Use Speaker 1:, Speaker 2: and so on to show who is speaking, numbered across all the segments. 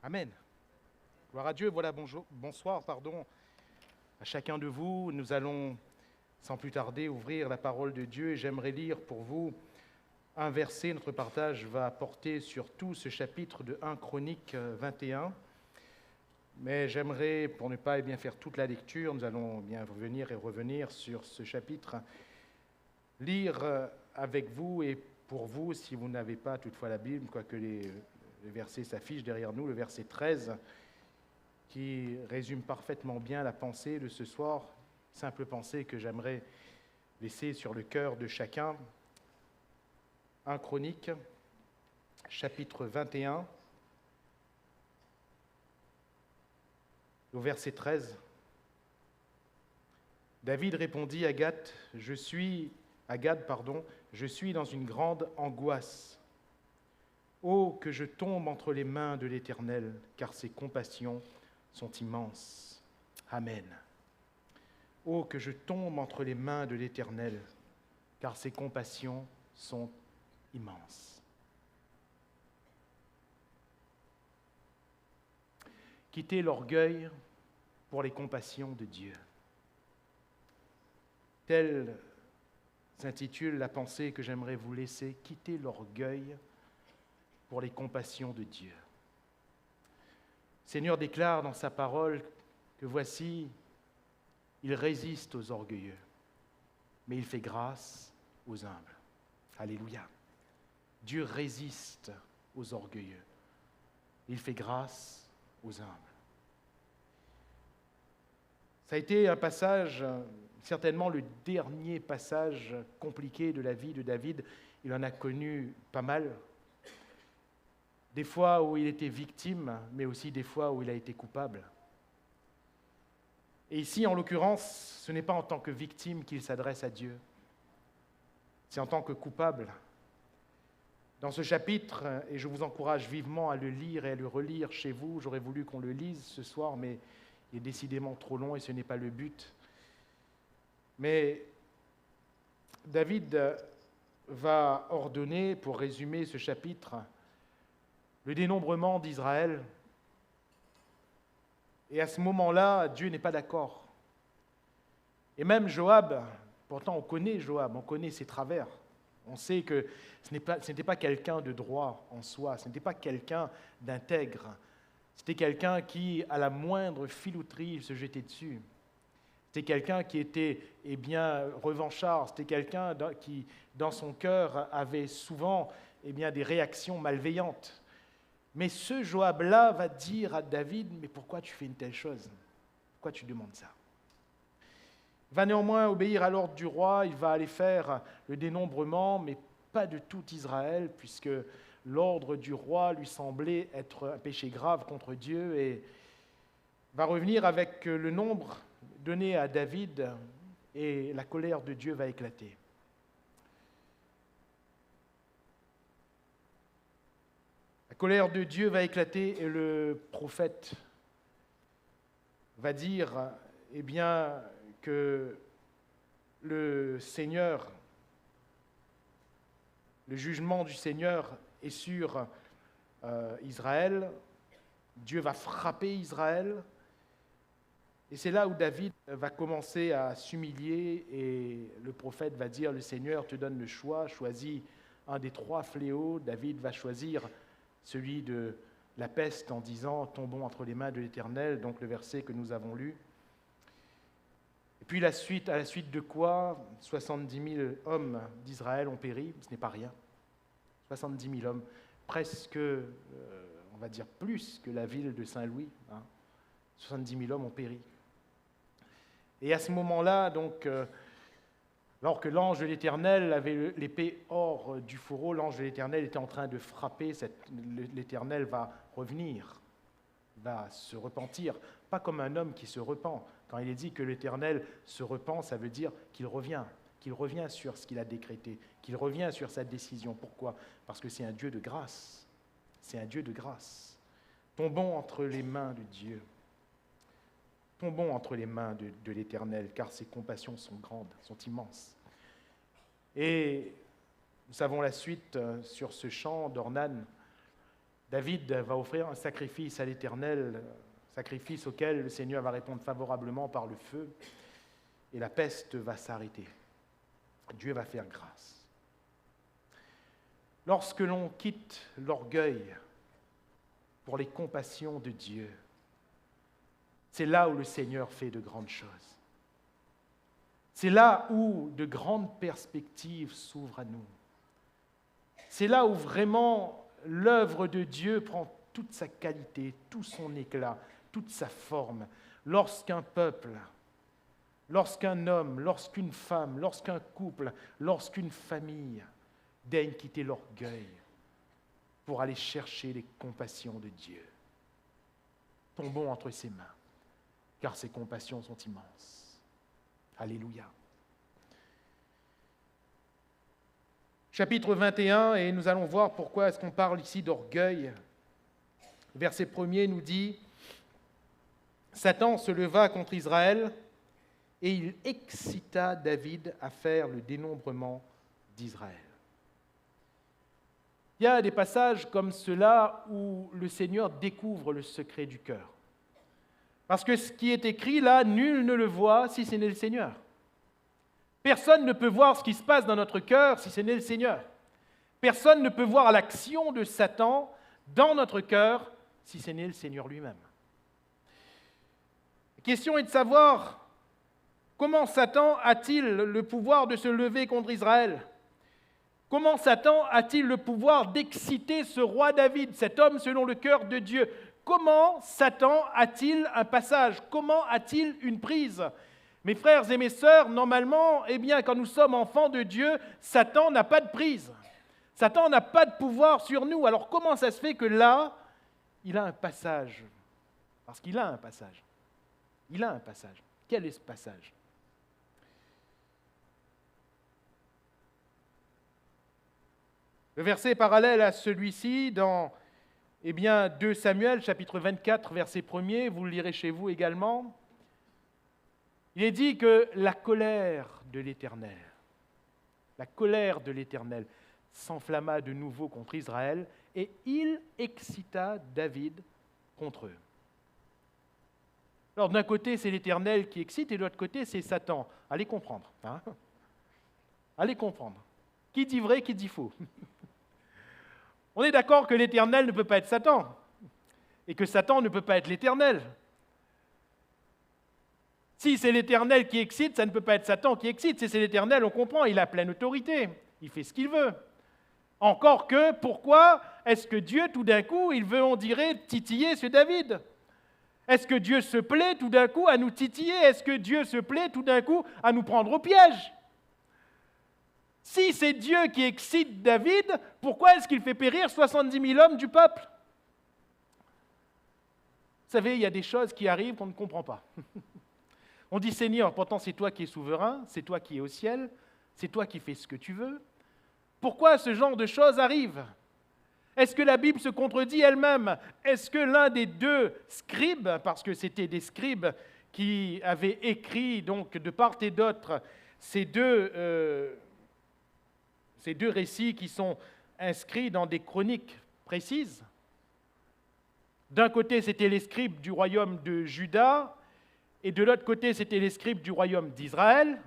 Speaker 1: Amen. Gloire à Dieu. Voilà, bonsoir, à chacun de vous. Nous allons, sans plus tarder, ouvrir la parole de Dieu et j'aimerais lire pour vous un verset. Notre partage va porter sur tout ce chapitre de 1 Chroniques 21. Mais j'aimerais, pour ne pas bien faire toute la lecture, nous allons bien revenir sur ce chapitre, lire avec vous et pour vous, si vous n'avez pas toutefois la Bible, quoique les versets s'affichent derrière nous, le verset 13, qui résume parfaitement bien la pensée de ce soir, simple pensée que j'aimerais laisser sur le cœur de chacun. 1 Chroniques, chapitre 21, au verset 13. David répondit à Gad, je suis dans une grande angoisse. Oh, que je tombe entre les mains de l'Éternel, car ses compassions sont immenses. Amen. Oh, que je tombe entre les mains de l'Éternel, car ses compassions sont immenses. Quittez l'orgueil pour les compassions de Dieu. Telle s'intitule la pensée que j'aimerais vous laisser. Quittez l'orgueil pour les compassions de Dieu. Le Seigneur déclare dans sa parole que voici, il résiste aux orgueilleux, mais il fait grâce aux humbles. Alléluia. Dieu résiste aux orgueilleux. Il fait grâce aux humbles. Ça a été un passage, certainement le dernier passage compliqué de la vie de David. Il en a connu pas mal. Des fois où il était victime, mais aussi des fois où il a été coupable. Et ici, en l'occurrence, ce n'est pas en tant que victime qu'il s'adresse à Dieu, c'est en tant que coupable. Dans ce chapitre, et je vous encourage vivement à le lire et à le relire chez vous, j'aurais voulu qu'on le lise ce soir, mais il est décidément trop long et ce n'est pas le but. Mais David va ordonner, pour résumer ce chapitre, le dénombrement d'Israël. Et à ce moment-là, Dieu n'est pas d'accord. Et même Joab, pourtant on connaît Joab, on connaît ses travers. On sait que ce n'était pas quelqu'un de droit en soi, ce n'était pas quelqu'un d'intègre. C'était quelqu'un qui, à la moindre filouterie, se jetait dessus. C'était quelqu'un qui était revanchard. C'était quelqu'un qui, dans son cœur, avait souvent des réactions malveillantes. Mais ce Joab-là va dire à David, mais pourquoi tu fais une telle chose? Pourquoi tu demandes ça? Il va néanmoins obéir à l'ordre du roi, il va aller faire le dénombrement, mais pas de tout Israël, puisque l'ordre du roi lui semblait être un péché grave contre Dieu, et va revenir avec le nombre donné à David, et la colère de Dieu va éclater. La colère de Dieu va éclater et le prophète va dire que le Seigneur, le jugement du Seigneur est sur Israël. Dieu va frapper Israël. Et c'est là où David va commencer à s'humilier et le prophète va dire, le Seigneur te donne le choix, choisis un des 3 fléaux. David va choisir celui de la peste en disant « Tombons entre les mains de l'Éternel », donc le verset que nous avons lu. Et puis à la suite de quoi 70 000 hommes d'Israël ont péri, ce n'est pas rien. 70 000 hommes, presque, on va dire plus que la ville de Saint-Louis. 70 000 hommes ont péri. Et à ce moment-là, donc, alors que l'ange de l'Éternel avait l'épée hors du fourreau, l'ange de l'Éternel était en train de frapper, l'Éternel va revenir, va se repentir, pas comme un homme qui se repent. Quand il est dit que l'Éternel se repent, ça veut dire qu'il revient sur ce qu'il a décrété, qu'il revient sur sa décision. Pourquoi? Parce que c'est un Dieu de grâce. C'est un Dieu de grâce. Tombons entre les mains de Dieu. Tombons entre les mains de l'Éternel, car ses compassions sont grandes, sont immenses. Et nous savons la suite sur ce chant d'Ornan. David va offrir un sacrifice à l'Éternel, sacrifice auquel le Seigneur va répondre favorablement par le feu, et la peste va s'arrêter. Dieu va faire grâce. Lorsque l'on quitte l'orgueil pour les compassions de Dieu, c'est là où le Seigneur fait de grandes choses. C'est là où de grandes perspectives s'ouvrent à nous. C'est là où vraiment l'œuvre de Dieu prend toute sa qualité, tout son éclat, toute sa forme. Lorsqu'un peuple, lorsqu'un homme, lorsqu'une femme, lorsqu'un couple, lorsqu'une famille daigne quitter l'orgueil pour aller chercher les compassions de Dieu. Tombons entre ses mains, car ses compassions sont immenses. Alléluia. Chapitre 21, et nous allons voir pourquoi est-ce qu'on parle ici d'orgueil. Le verset 1er nous dit « Satan se leva contre Israël et il excita David à faire le dénombrement d'Israël. » Il y a des passages comme cela où le Seigneur découvre le secret du cœur. Parce que ce qui est écrit là, nul ne le voit si ce n'est le Seigneur. Personne ne peut voir ce qui se passe dans notre cœur si ce n'est le Seigneur. Personne ne peut voir l'action de Satan dans notre cœur si ce n'est le Seigneur lui-même. La question est de savoir comment Satan a-t-il le pouvoir de se lever contre Israël ? Comment Satan a-t-il le pouvoir d'exciter ce roi David, cet homme selon le cœur de Dieu ? Comment Satan a-t-il un passage ? Comment a-t-il une prise ? Mes frères et mes sœurs, normalement, quand nous sommes enfants de Dieu, Satan n'a pas de prise. Satan n'a pas de pouvoir sur nous. Alors comment ça se fait que là, il a un passage ? Parce qu'il a un passage. Il a un passage. Quel est ce passage ? Le verset parallèle à celui-ci, dans 2 Samuel, chapitre 24, verset 1er, vous le lirez chez vous également. Il est dit que la colère de l'Éternel s'enflamma de nouveau contre Israël et il excita David contre eux. Alors d'un côté, c'est l'Éternel qui excite et de l'autre côté, c'est Satan. Allez comprendre. Allez comprendre. Qui dit vrai, qui dit faux ? On est d'accord que l'Éternel ne peut pas être Satan et que Satan ne peut pas être l'Éternel. Si c'est l'Éternel qui excite, ça ne peut pas être Satan qui excite. Si c'est l'Éternel, on comprend, il a pleine autorité. Il fait ce qu'il veut. Encore que, pourquoi est-ce que Dieu, tout d'un coup, il veut, on dirait, titiller ce David ? Est-ce que Dieu se plaît tout d'un coup à nous titiller ? Est-ce que Dieu se plaît tout d'un coup à nous prendre au piège ? Si c'est Dieu qui excite David, pourquoi est-ce qu'il fait périr 70 000 hommes du peuple ? Vous savez, il y a des choses qui arrivent qu'on ne comprend pas. On dit, Seigneur, pourtant c'est toi qui es souverain, c'est toi qui es au ciel, c'est toi qui fais ce que tu veux. Pourquoi ce genre de choses arrive ? Est-ce que la Bible se contredit elle-même ? Est-ce que l'un des deux scribes, parce que c'était des scribes qui avaient écrit donc de part et d'autre ces deux récits qui sont inscrits dans des chroniques précises. D'un côté, c'était les scribes du royaume de Juda, et de l'autre côté, c'était les scribes du royaume d'Israël.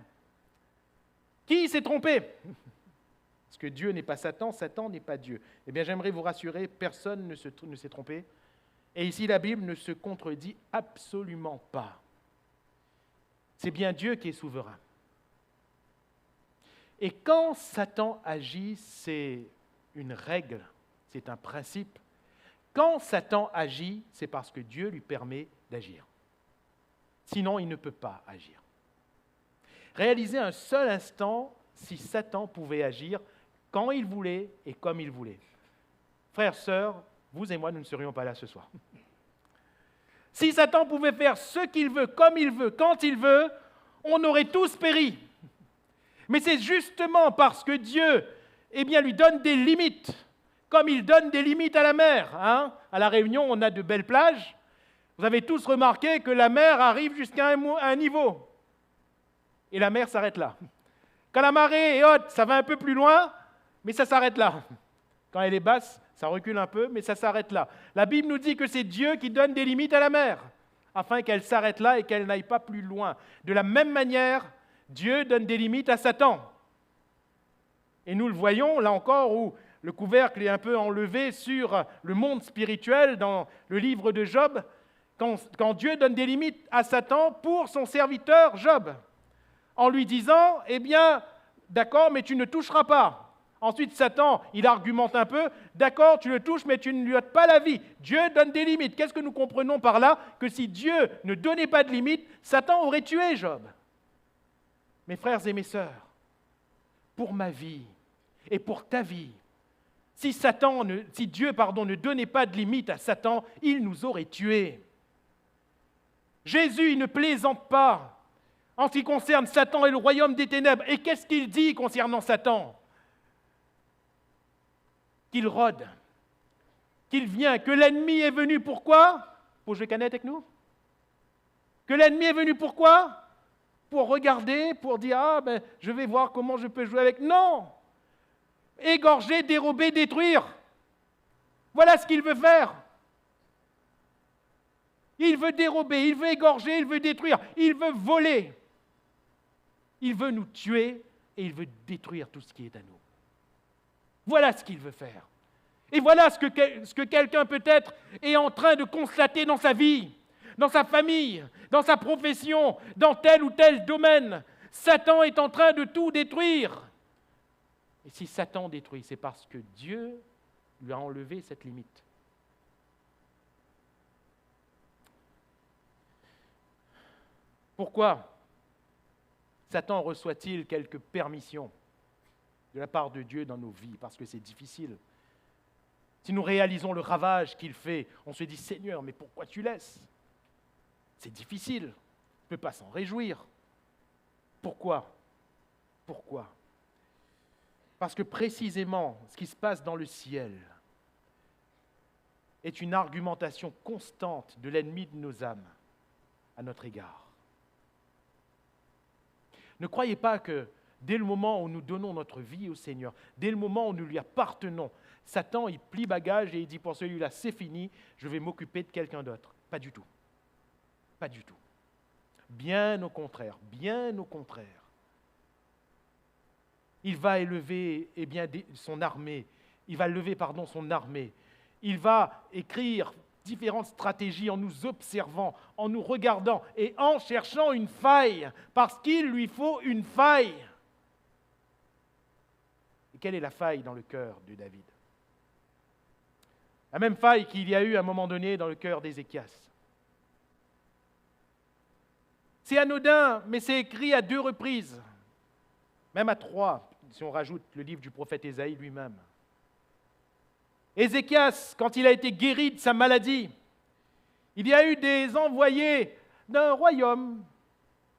Speaker 1: Qui s'est trompé ? Parce que Dieu n'est pas Satan, Satan n'est pas Dieu. Eh bien, j'aimerais vous rassurer, personne ne s'est trompé. Et ici, la Bible ne se contredit absolument pas. C'est bien Dieu qui est souverain. Et quand Satan agit, c'est une règle, c'est un principe. Quand Satan agit, c'est parce que Dieu lui permet d'agir. Sinon, il ne peut pas agir. Réalisez un seul instant si Satan pouvait agir quand il voulait et comme il voulait. Frères, sœurs, vous et moi, nous ne serions pas là ce soir. Si Satan pouvait faire ce qu'il veut, comme il veut, quand il veut, on aurait tous péri. Mais c'est justement parce que Dieu lui donne des limites, comme il donne des limites à la mer. À La Réunion, on a de belles plages. Vous avez tous remarqué que la mer arrive jusqu'à un niveau. Et la mer s'arrête là. Quand la marée est haute, ça va un peu plus loin, mais ça s'arrête là. Quand elle est basse, Ça recule un peu, mais ça s'arrête là. La Bible nous dit que c'est Dieu qui donne des limites à la mer, afin qu'elle s'arrête là et qu'elle n'aille pas plus loin. De la même manière, Dieu donne des limites à Satan. Et nous le voyons, là encore, où le couvercle est un peu enlevé sur le monde spirituel dans le livre de Job, quand Dieu donne des limites à Satan pour son serviteur Job, en lui disant, eh bien, d'accord, mais tu ne toucheras pas. Ensuite, Satan, il argumente un peu, d'accord, tu le touches, mais tu ne lui ôtes pas la vie. Dieu donne des limites. Qu'est-ce que nous comprenons par là? Que si Dieu ne donnait pas de limites, Satan aurait tué Job. Mes frères et mes sœurs, pour ma vie et pour ta vie, si Dieu ne donnait pas de limites à Satan, il nous aurait tués. Jésus, il ne plaisante pas en ce qui concerne Satan et le royaume des ténèbres. Et qu'est-ce qu'il dit concernant Satan? Qu'il rôde, qu'il vient, que l'ennemi est venu pourquoi? Pour jouer canette avec nous? Que l'ennemi est venu pourquoi? Pour regarder, pour dire, je vais voir comment je peux jouer avec. Non! Égorger, dérober, détruire. Voilà ce qu'il veut faire. Il veut dérober, il veut égorger, il veut détruire, il veut voler. Il veut nous tuer et il veut détruire tout ce qui est à nous. Voilà ce qu'il veut faire. Et voilà ce que quelqu'un peut-être est en train de constater dans sa vie, dans sa famille, dans sa profession, dans tel ou tel domaine. Satan est en train de tout détruire. Et si Satan détruit, c'est parce que Dieu lui a enlevé cette limite. Pourquoi Satan reçoit-il quelques permissions de la part de Dieu dans nos vies? Parce que c'est difficile. Si nous réalisons le ravage qu'il fait, on se dit, Seigneur, mais pourquoi tu laisses? C'est difficile. On ne peut pas s'en réjouir. Pourquoi? Pourquoi? Parce que précisément, ce qui se passe dans le ciel est une argumentation constante de l'ennemi de nos âmes à notre égard. Ne croyez pas que dès le moment où nous donnons notre vie au Seigneur, dès le moment où nous lui appartenons, Satan, il plie bagage et il dit pour celui-là, c'est fini, je vais m'occuper de quelqu'un d'autre. Pas du tout. Pas du tout. Bien au contraire, bien au contraire. Il va élever son armée. Il va lever son armée. Il va écrire différentes stratégies en nous observant, en nous regardant et en cherchant une faille, parce qu'il lui faut une faille. Et quelle est la faille dans le cœur de David? La même faille qu'il y a eu à un moment donné dans le cœur d'Ézéchias. C'est anodin, mais c'est écrit à 2 reprises, même à 3, si on rajoute le livre du prophète Ésaïe lui-même. Ézéchias, quand il a été guéri de sa maladie, il y a eu des envoyés d'un royaume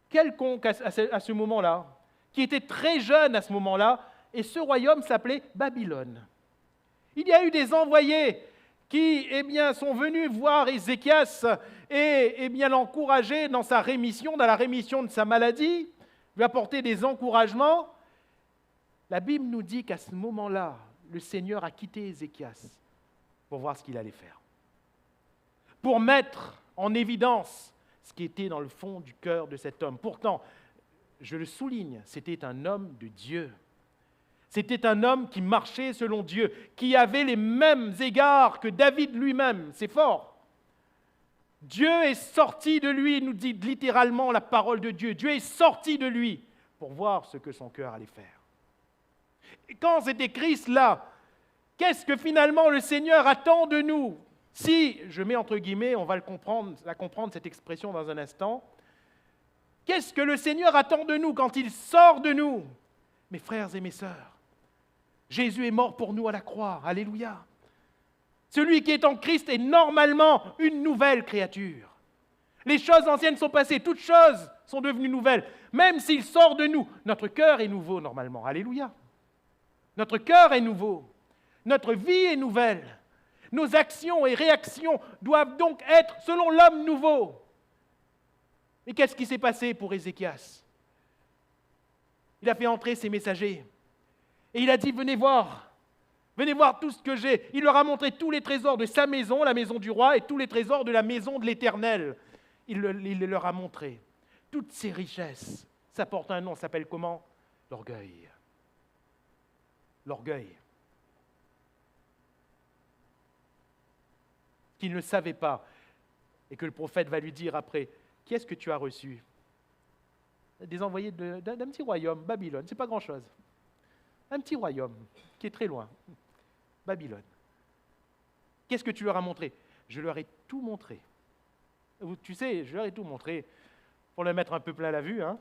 Speaker 1: quelconque à ce moment-là, qui était très jeune à ce moment-là, et ce royaume s'appelait Babylone. Il y a eu des envoyés qui sont venus voir Ézéchias et l'encourager dans sa rémission, dans la rémission de sa maladie, lui apporter des encouragements. La Bible nous dit qu'à ce moment-là, le Seigneur a quitté Ézéchias pour voir ce qu'il allait faire. Pour mettre en évidence ce qui était dans le fond du cœur de cet homme. Pourtant, je le souligne, c'était un homme de Dieu. C'était un homme qui marchait selon Dieu, qui avait les mêmes égards que David lui-même. C'est fort. Dieu est sorti de lui, nous dit littéralement la parole de Dieu. Dieu est sorti de lui pour voir ce que son cœur allait faire. Et quand c'est écrit cela, qu'est-ce que finalement le Seigneur attend de nous? Si, je mets entre guillemets, on va comprendre cette expression dans un instant. Qu'est-ce que le Seigneur attend de nous quand il sort de nous? Mes frères et mes sœurs, Jésus est mort pour nous à la croix. Alléluia. Celui qui est en Christ est normalement une nouvelle créature. Les choses anciennes sont passées, toutes choses sont devenues nouvelles. Même s'il sort de nous, notre cœur est nouveau normalement. Alléluia. Notre cœur est nouveau. Notre vie est nouvelle. Nos actions et réactions doivent donc être selon l'homme nouveau. Et qu'est-ce qui s'est passé pour Ézéchias? Il a fait entrer ses messagers. Et il a dit, venez voir. Venez voir tout ce que j'ai. Il leur a montré tous les trésors de sa maison, la maison du roi, et tous les trésors de la maison de l'Éternel. Il leur a montré. Toutes ces richesses, ça porte un nom, ça s'appelle comment? L'orgueil. L'orgueil. Ce qu'il ne savait pas, et que le prophète va lui dire après, qui est-ce que tu as reçu? Des envoyés d'un petit royaume, Babylone, c'est pas grand-chose. Un petit royaume qui est très loin, Babylone. Qu'est-ce que tu leur as montré? Je leur ai tout montré. Tu sais, je leur ai tout montré, pour le mettre un peu plein la vue. Hein.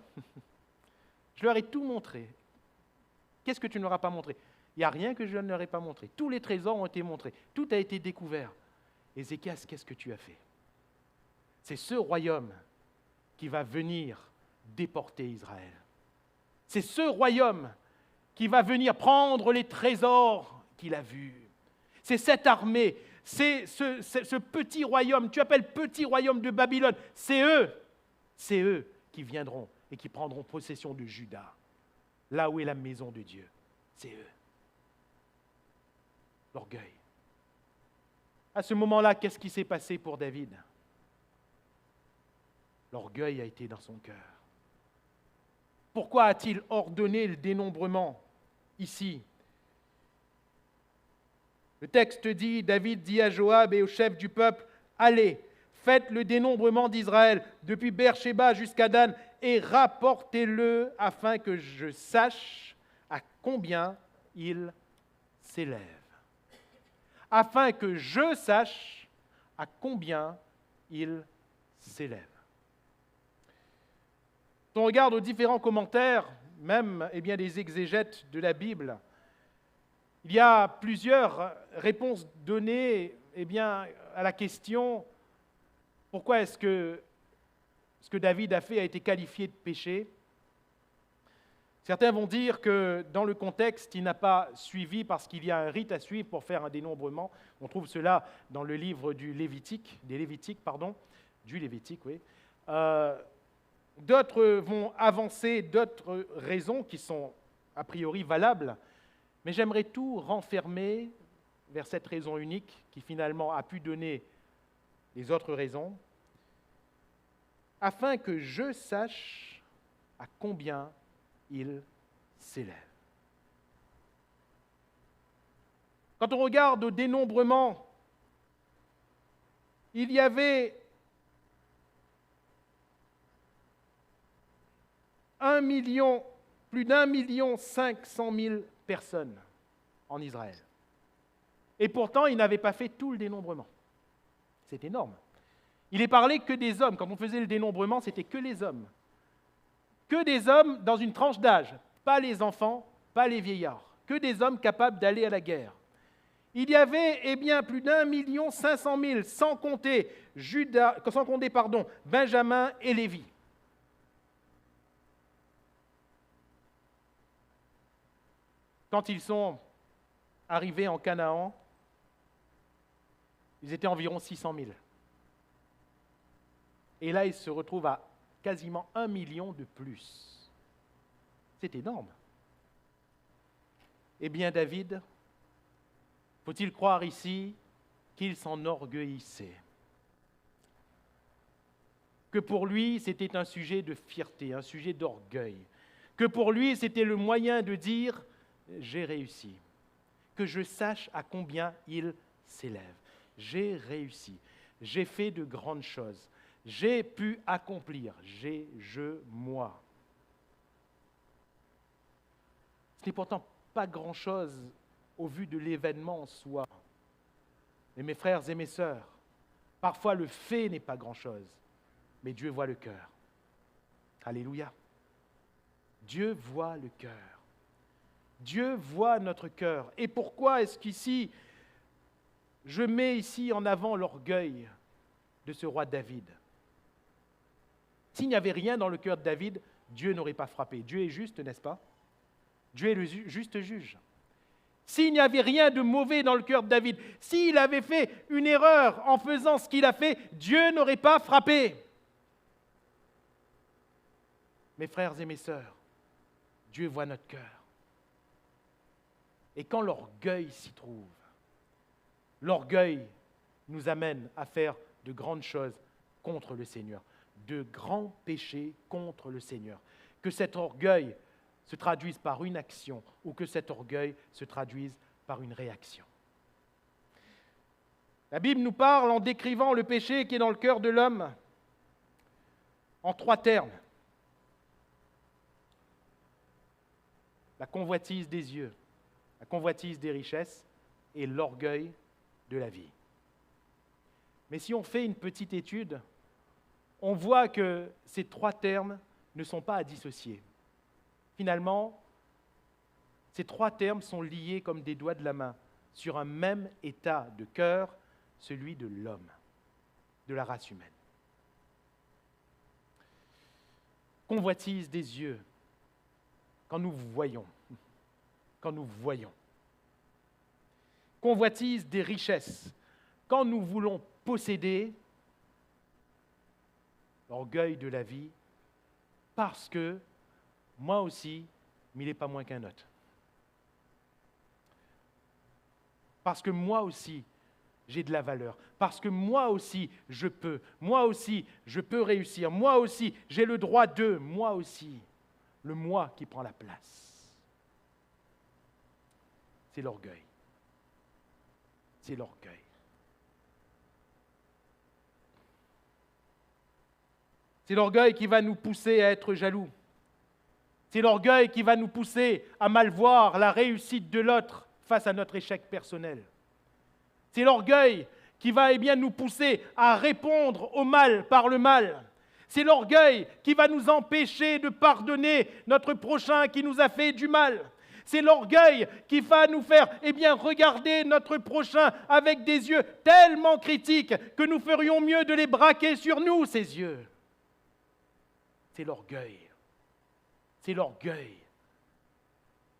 Speaker 1: Je leur ai tout montré. Qu'est-ce que tu ne leur as pas montré? Il n'y a rien que je ne leur ai pas montré. Tous les trésors ont été montrés. Tout a été découvert. Ézéchias, qu'est-ce que tu as fait? C'est ce royaume qui va venir déporter Israël. C'est ce royaume qui va venir prendre les trésors qu'il a vus. C'est cette armée, c'est ce petit royaume, tu appelles petit royaume de Babylone, c'est eux qui viendront et qui prendront possession de Juda, là où est la maison de Dieu. C'est eux. L'orgueil. À ce moment-là, qu'est-ce qui s'est passé pour David? L'orgueil a été dans son cœur. Pourquoi a-t-il ordonné le dénombrement ici? Le texte dit, David dit à Joab et au chef du peuple, « Allez, faites le dénombrement d'Israël depuis Beersheba jusqu'à Dan et rapportez-le afin que je sache à combien il s'élève. » Afin que je sache à combien il s'élève. Si on regarde aux différents commentaires, même des exégètes de la Bible, il y a plusieurs réponses données à la question pourquoi est-ce que ce que David a fait a été qualifié de péché. Certains vont dire que dans le contexte, il n'a pas suivi parce qu'il y a un rite à suivre pour faire un dénombrement. On trouve cela dans le livre du Lévitique. D'autres vont avancer d'autres raisons qui sont a priori valables, mais j'aimerais tout renfermer vers cette raison unique qui finalement a pu donner les autres raisons, afin que je sache à combien il s'élève. Quand on regarde au dénombrement, il y avait plus d'1,5 million personnes en Israël. Et pourtant, il n'avait pas fait tout le dénombrement. C'est énorme. Il est parlé que des hommes. Quand on faisait le dénombrement, c'était que les hommes. Que des hommes dans une tranche d'âge, pas les enfants, pas les vieillards, que des hommes capables d'aller à la guerre. Il y avait plus d'1,5 million, sans compter Benjamin et Lévi. Quand ils sont arrivés en Canaan, ils étaient environ 600 000. Et là, ils se retrouvent à quasiment 1 million de plus. C'est énorme. Eh bien, David, faut-il croire ici qu'il s'enorgueillissait? Que pour lui, c'était un sujet de fierté, un sujet d'orgueil. Que pour lui, c'était le moyen de dire « j'ai réussi ». Que je sache à combien il s'élève. J'ai réussi. J'ai fait de grandes choses. J'ai pu accomplir. Moi. Ce n'est pourtant pas grand-chose au vu de l'événement en soi. Mais mes frères et mes sœurs, parfois le fait n'est pas grand-chose, mais Dieu voit le cœur. Alléluia. Dieu voit le cœur. Dieu voit notre cœur. Et pourquoi est-ce qu'ici, je mets ici en avant l'orgueil de ce roi David? S'il n'y avait rien dans le cœur de David, Dieu n'aurait pas frappé. Dieu est juste, n'est-ce pas? Dieu est le juste juge. S'il n'y avait rien de mauvais dans le cœur de David, s'il avait fait une erreur en faisant ce qu'il a fait, Dieu n'aurait pas frappé. Mes frères et mes sœurs, Dieu voit notre cœur. Et quand l'orgueil s'y trouve, l'orgueil nous amène à faire de grandes choses contre le Seigneur, de grands péchés contre le Seigneur. Que cet orgueil se traduise par une action ou que cet orgueil se traduise par une réaction. La Bible nous parle en décrivant le péché qui est dans le cœur de l'homme en 3 termes. La convoitise des yeux, la convoitise des richesses et l'orgueil de la vie. Mais si on fait une petite étude, on voit que ces 3 termes ne sont pas à dissocier. Finalement, ces 3 termes sont liés comme des doigts de la main sur un même état de cœur, celui de l'homme, de la race humaine. Convoitise des yeux, quand nous voyons. Convoitise des richesses, quand nous voulons posséder. L'orgueil de la vie, parce que moi aussi, mais il n'est pas moins qu'un autre. Parce que moi aussi, j'ai de la valeur. Parce que moi aussi, je peux réussir. Moi aussi, j'ai le droit de. Moi aussi, le moi qui prend la place. C'est l'orgueil. C'est l'orgueil. C'est l'orgueil qui va nous pousser à être jaloux. C'est l'orgueil qui va nous pousser à mal voir la réussite de l'autre face à notre échec personnel. C'est l'orgueil qui va nous pousser à répondre au mal par le mal. C'est l'orgueil qui va nous empêcher de pardonner notre prochain qui nous a fait du mal. C'est l'orgueil qui va nous faire regarder notre prochain avec des yeux tellement critiques que nous ferions mieux de les braquer sur nous, ces yeux. C'est l'orgueil. C'est l'orgueil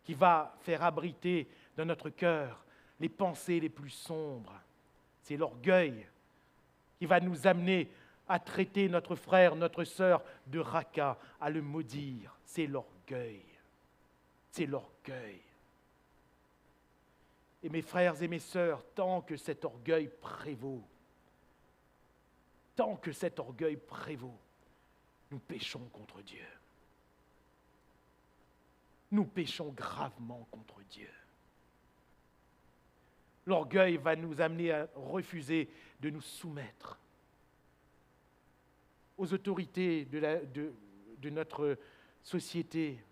Speaker 1: qui va faire abriter dans notre cœur les pensées les plus sombres. C'est l'orgueil qui va nous amener à traiter notre frère, notre sœur de raca, à le maudire. C'est l'orgueil. C'est l'orgueil. Et mes frères et mes sœurs, tant que cet orgueil prévaut, nous péchons contre Dieu. Nous péchons gravement contre Dieu. L'orgueil va nous amener à refuser de nous soumettre aux autorités de notre société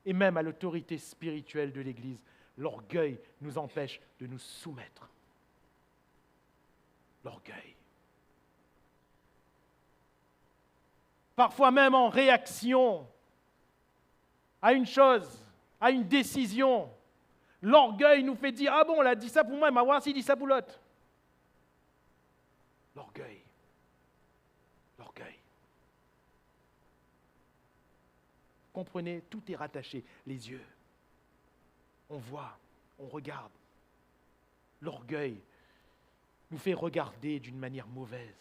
Speaker 1: et même à l'autorité spirituelle de l'Église. L'orgueil nous empêche de nous soumettre. L'orgueil. Parfois même en réaction à une chose, à une décision, l'orgueil nous fait dire « Ah bon, elle a dit ça pour moi, mais on va voir s'il dit ça pour l'autre. » L'orgueil. L'orgueil. Comprenez, tout est rattaché. Les yeux. On voit, on regarde. L'orgueil nous fait regarder d'une manière mauvaise.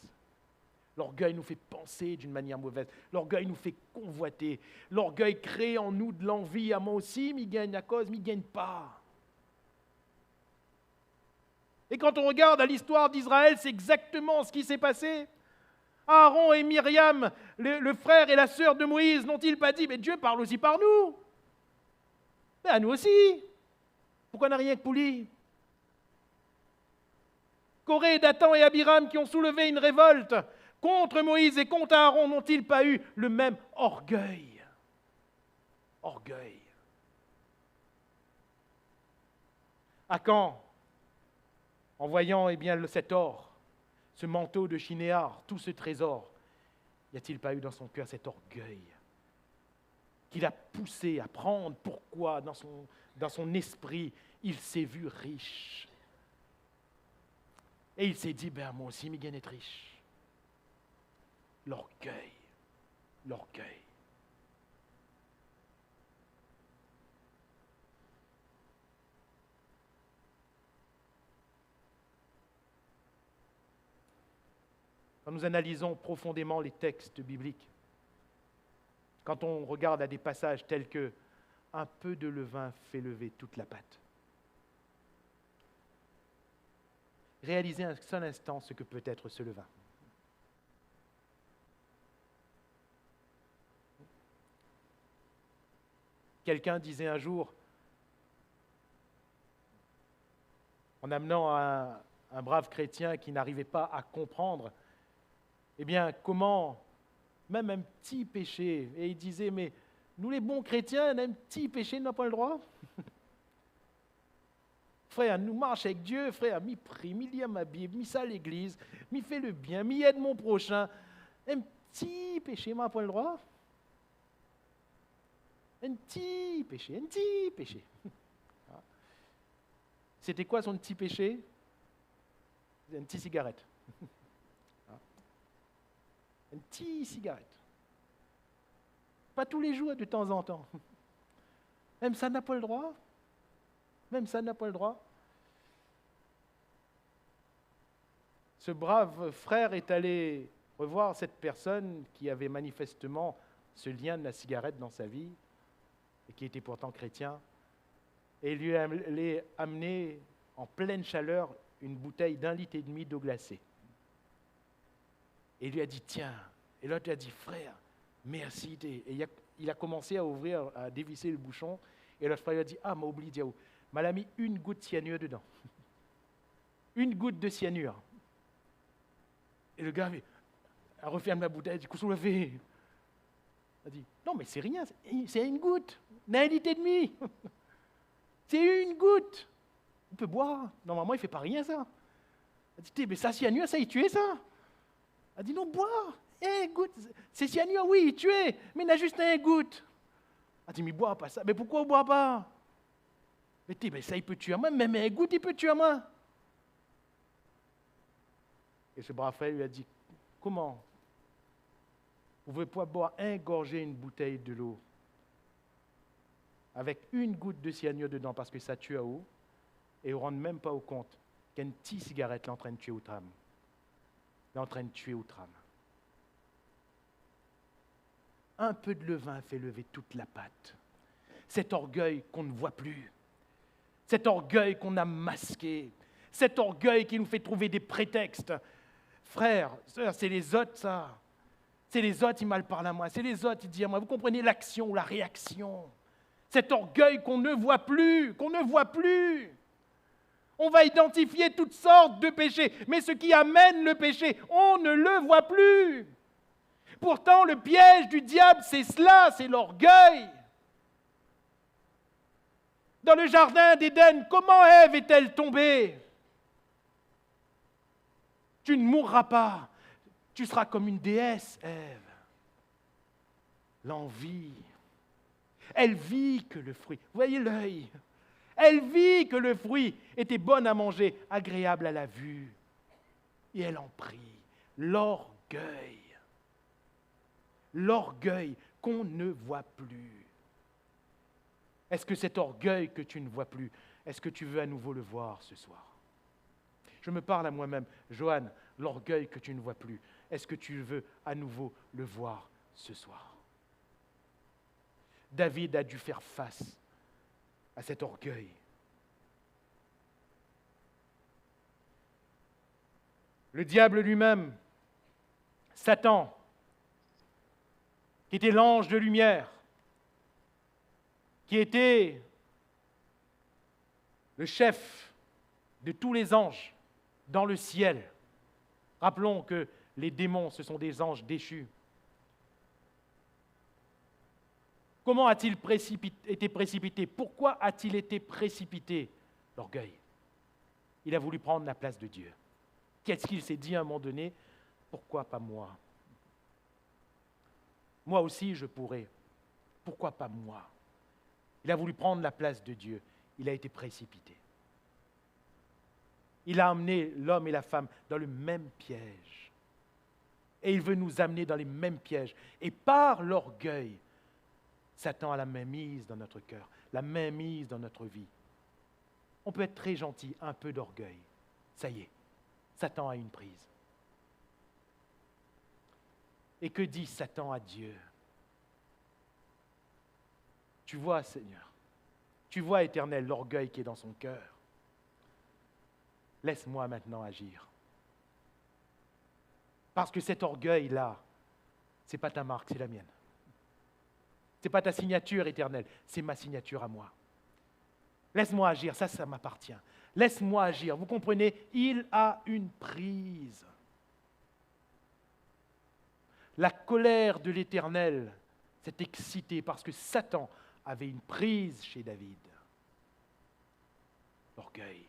Speaker 1: L'orgueil nous fait penser d'une manière mauvaise. L'orgueil nous fait convoiter. L'orgueil crée en nous de l'envie. Ah, moi aussi, m'y gagne à cause, m'y gagne pas. Et quand on regarde à l'histoire d'Israël, c'est exactement ce qui s'est passé. Aaron et Myriam, le frère et la sœur de Moïse, n'ont-ils pas dit « Mais Dieu parle aussi par nous !» Mais à nous aussi. Pourquoi on n'a rien que pour lui? Coré, Dathan et Abiram qui ont soulevé une révolte contre Moïse et contre Aaron, n'ont-ils pas eu le même orgueil? Orgueil. À quand, en voyant cet or, ce manteau de Shinéar, tout ce trésor, n'y a-t-il pas eu dans son cœur cet orgueil qui l'a poussé à prendre? Pourquoi dans son esprit, il s'est vu riche. Et il s'est dit, moi aussi, m'y gagne être riche. L'orgueil. L'orgueil. Quand nous analysons profondément les textes bibliques, quand on regarde à des passages tels que « un peu de levain fait lever toute la pâte », réaliser un seul instant ce que peut être ce levain. Quelqu'un disait un jour, en amenant un brave chrétien qui n'arrivait pas à comprendre, eh bien, comment, même un petit péché, et il disait, mais nous les bons chrétiens, un petit péché n'a pas le droit. Frère, nous marche avec Dieu, frère, m'y prie, m'y lit ma Bible, m'y ça à l'église, m'y fait le bien, m'y aide mon prochain. Un petit péché m'a pas le droit. Un petit péché, un petit péché. C'était quoi son petit péché? Une petite cigarette. Une petite cigarette. Pas tous les jours, de temps en temps. Même ça n'a pas le droit. Même ça n'a pas le droit. Ce brave frère est allé revoir cette personne qui avait manifestement ce lien de la cigarette dans sa vie et qui était pourtant chrétien, et lui a amené en pleine chaleur une bouteille d'1,5 litre d'eau glacée. Et il lui a dit, tiens. Et l'autre lui a dit, frère, merci. Et il a commencé à ouvrir, à dévisser le bouchon, et l'autre frère lui a dit, m'a oublié de dire, m'a mis une goutte de cyanure dedans. Une goutte de cyanure. Et le gars a refermé la bouteille, il a dit, qu'est-ce que vous fait? Il a dit, non mais c'est rien, c'est une goutte, d'1,5 litre. C'est une goutte. On peut boire. Normalement, il ne fait pas rien, ça. Il a dit, mais ça, cyanure, ça, il tuait, ça. Il a dit, non, boire. Goutte. C'est cyanure, oui, il tuait, mais il a juste un goutte. Il a dit, mais bois pas ça. Mais pourquoi on ne boit pas? Mais ça, il peut tuer à moi. Même un goutte, il peut tuer à moi. Et ce brave frère lui a dit, comment vous pouvez pas boire ingorger une bouteille de l'eau avec une goutte de cyanure dedans parce que ça tue à eau, et on ne rend même pas au compte qu'une petite cigarette l'entraîne de tuer outre âme. L'entraîne de tuer outre âme. Un peu de levain fait lever toute la pâte. Cet orgueil qu'on ne voit plus, cet orgueil qu'on a masqué, cet orgueil qui nous fait trouver des prétextes. Frère, c'est les autres, ça. C'est les autres, ils mal parlent à moi. C'est les autres, ils disent à moi. Vous comprenez l'action ou la réaction? Cet orgueil qu'on ne voit plus, qu'on ne voit plus. On va identifier toutes sortes de péchés, mais ce qui amène le péché, on ne le voit plus. Pourtant, le piège du diable, c'est cela, c'est l'orgueil. Dans le jardin d'Éden, comment Ève est-elle tombée? Tu ne mourras pas, tu seras comme une déesse, Ève. L'envie. Elle vit que le fruit, vous voyez l'œil, elle vit que le fruit était bon à manger, agréable à la vue. Et elle en prit. L'orgueil. L'orgueil qu'on ne voit plus. Est-ce que cet orgueil que tu ne vois plus, est-ce que tu veux à nouveau le voir ce soir? Je me parle à moi-même. Joanne, l'orgueil que tu ne vois plus, est-ce que tu veux à nouveau le voir ce soir? David a dû faire face à cet orgueil. Le diable lui-même, Satan, qui était l'ange de lumière, qui était le chef de tous les anges dans le ciel. Rappelons que les démons, ce sont des anges déchus. Comment a-t-il été précipité? Pourquoi a-t-il été précipité? L'orgueil. Il a voulu prendre la place de Dieu. Qu'est-ce qu'il s'est dit à un moment donné? Pourquoi pas moi? Moi aussi, je pourrais. Pourquoi pas moi? Il a voulu prendre la place de Dieu. Il a été précipité. Il a amené l'homme et la femme dans le même piège. Et il veut nous amener dans les mêmes pièges. Et par l'orgueil, Satan a la main mise dans notre cœur, la main mise dans notre vie. On peut être très gentil, un peu d'orgueil. Ça y est, Satan a une prise. Et que dit Satan à Dieu? Tu vois, Seigneur, tu vois, Éternel, l'orgueil qui est dans son cœur. laisse-moi maintenant agir. Parce que cet orgueil-là, ce n'est pas ta marque, c'est la mienne. Ce n'est pas ta signature éternelle, c'est ma signature à moi. Laisse-moi agir, ça m'appartient. Laisse-moi agir. Vous comprenez, il a une prise. La colère de l'Éternel s'est excitée parce que Satan avait une prise chez David. L'orgueil.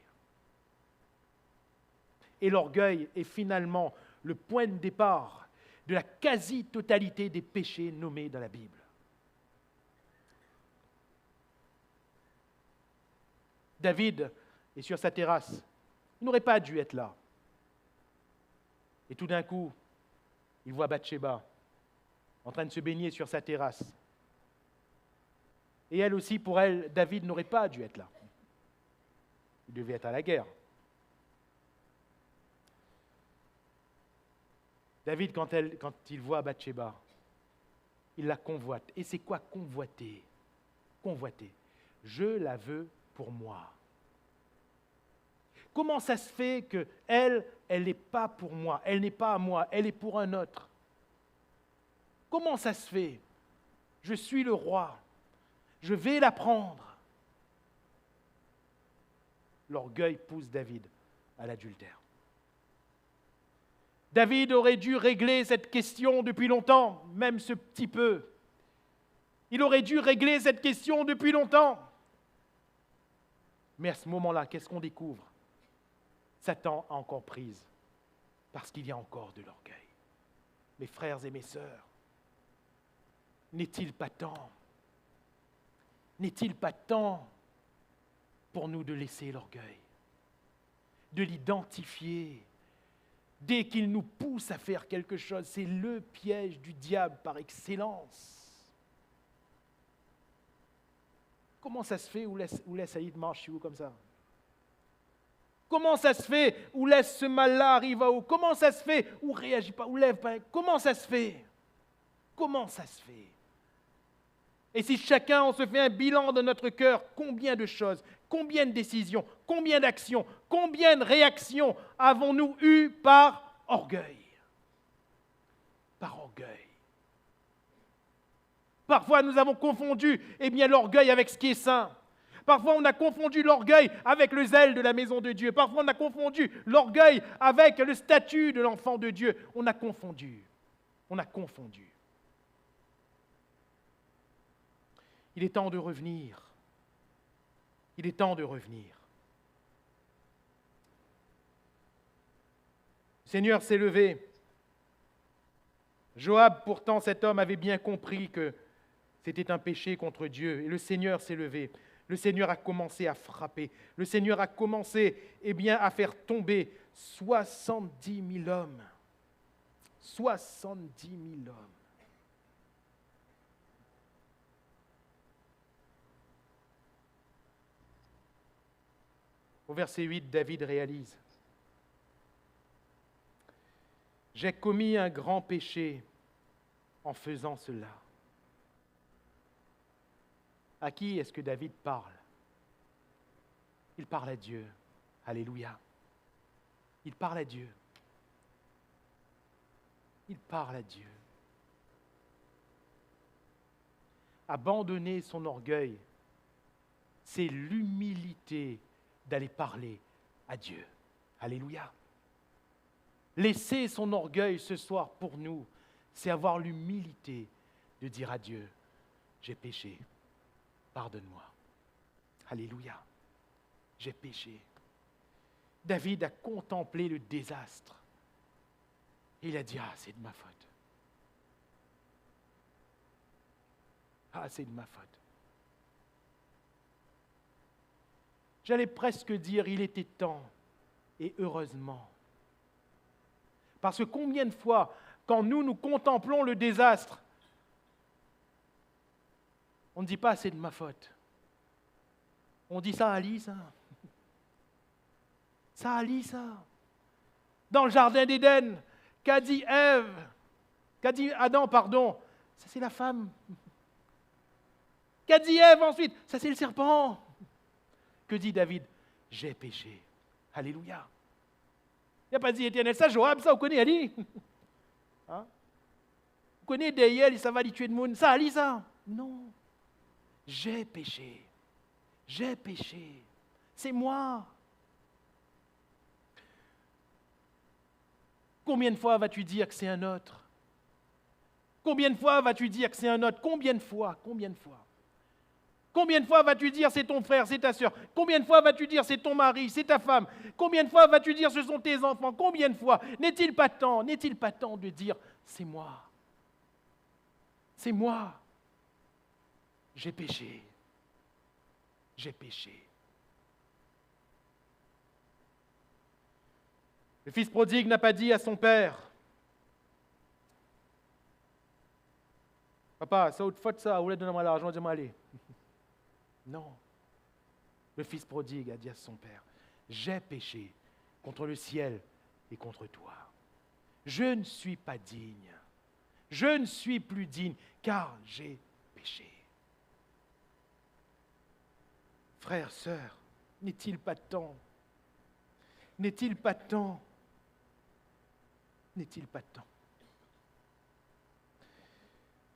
Speaker 1: Et l'orgueil est finalement le point de départ de la quasi-totalité des péchés nommés dans la Bible. David est sur sa terrasse. Il n'aurait pas dû être là. Et tout d'un coup, il voit Bathsheba en train de se baigner sur sa terrasse. Et elle aussi, pour elle, David n'aurait pas dû être là. Il devait être à la guerre. David, quand il voit Bathsheba, il la convoite. Et c'est quoi convoiter? Convoiter. Je la veux pour moi. Comment ça se fait qu'elle n'est pas pour moi, elle n'est pas à moi, elle est pour un autre? Comment ça se fait? Je suis le roi, je vais la prendre. L'orgueil pousse David à l'adultère. David aurait dû régler cette question depuis longtemps, même ce petit peu. Il aurait dû régler cette question depuis longtemps. Mais à ce moment-là, qu'est-ce qu'on découvre? Satan a encore prise, parce qu'il y a encore de l'orgueil. Mes frères et mes sœurs, n'est-il pas temps pour nous de laisser l'orgueil, de l'identifier dès qu'il nous pousse à faire quelque chose? C'est le piège du diable par excellence. Comment ça se fait où laisse Aïd marche chez vous comme ça? Comment ça se fait où laisse ce mal-là arrive à haut? Comment ça se fait où réagit pas, où lève pas? Comment ça se fait? Comment ça se fait? Et si chacun, on se fait un bilan de notre cœur, combien de choses, combien de décisions, combien d'actions, combien de réactions avons-nous eues par orgueil? Par orgueil. Parfois, nous avons confondu l'orgueil avec ce qui est saint. Parfois, on a confondu l'orgueil avec le zèle de la maison de Dieu. Parfois, on a confondu l'orgueil avec le statut de l'enfant de Dieu. On a confondu. Il est temps de revenir. Il est temps de revenir. Le Seigneur s'est levé. Joab, pourtant, cet homme avait bien compris que c'était un péché contre Dieu. Et le Seigneur s'est levé. Le Seigneur a commencé à frapper. Le Seigneur a commencé à faire tomber 70 000 hommes. 70 000 hommes. Au verset 8, David réalise: j'ai commis un grand péché en faisant cela. À qui est-ce que David parle? Il parle à Dieu. Alléluia. Il parle à Dieu. Il parle à Dieu. Abandonner son orgueil, c'est l'humilité d'aller parler à Dieu. Alléluia. Laisser son orgueil ce soir pour nous, c'est avoir l'humilité de dire à Dieu: j'ai péché, pardonne-moi. Alléluia. J'ai péché. David a contemplé le désastre. Et il a dit: ah, c'est de ma faute. Ah, c'est de ma faute. J'allais presque dire, il était temps, et heureusement. Parce que combien de fois, quand nous contemplons le désastre, on ne dit pas: c'est de ma faute. On dit: ça, Ali, ça. Ça, Ali, ça. Dans le jardin d'Éden, qu'a dit Adam, pardon, ça c'est la femme. Qu'a dit Ève ensuite? Ça c'est le serpent. Que dit David? J'ai péché. Alléluia. Il n'a pas dit Éternel, ça, Joab, ça, vous connaissez, Ali. Hein? Vous connaissez Deyel, ça va lui tuer de monde. Ça, Ali, ça. Non. J'ai péché. J'ai péché. C'est moi. Combien de fois vas-tu dire que c'est un autre? Combien de fois vas-tu dire que c'est un autre? Combien de fois? Combien de fois? Combien de fois vas-tu dire c'est ton frère, c'est ta soeur? Combien de fois vas-tu dire c'est ton mari, c'est ta femme? Combien de fois vas-tu dire ce sont tes enfants? Combien de fois? N'est-il pas temps de dire c'est moi? C'est moi. J'ai péché. J'ai péché. Le fils prodigue n'a pas dit à son père, papa, ça autre faute ça, vous voulez donner moi l'argent, dis-moi allez. Non. Le fils prodigue a dit à son père, j'ai péché contre le ciel et contre toi. Je ne suis pas digne. Je ne suis plus digne car j'ai péché. Frères, sœurs, n'est-il pas temps? N'est-il pas temps? N'est-il pas temps?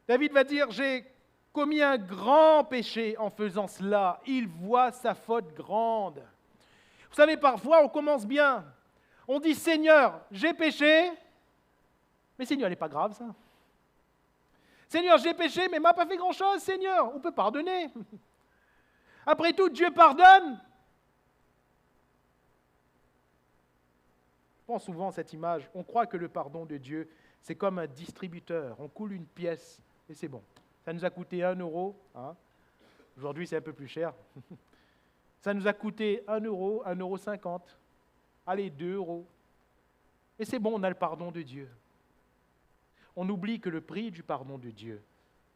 Speaker 1: David va dire, j'ai commis un grand péché en faisant cela. Il voit sa faute grande. Vous savez, parfois, on commence bien. On dit, Seigneur, j'ai péché. Mais Seigneur, elle n'est pas grave, ça. Seigneur, j'ai péché, mais il ne m'a pas fait grand-chose, Seigneur. On peut pardonner. Après tout, Dieu pardonne. Je prends souvent cette image. On croit que le pardon de Dieu, c'est comme un distributeur. On coule une pièce et c'est bon. Ça nous a coûté 1 euro. Hein. Aujourd'hui, c'est un peu plus cher. Ça nous a coûté 1 euro, 1,50 €. Allez, 2 euros. Et c'est bon, on a le pardon de Dieu. On oublie que le prix du pardon de Dieu,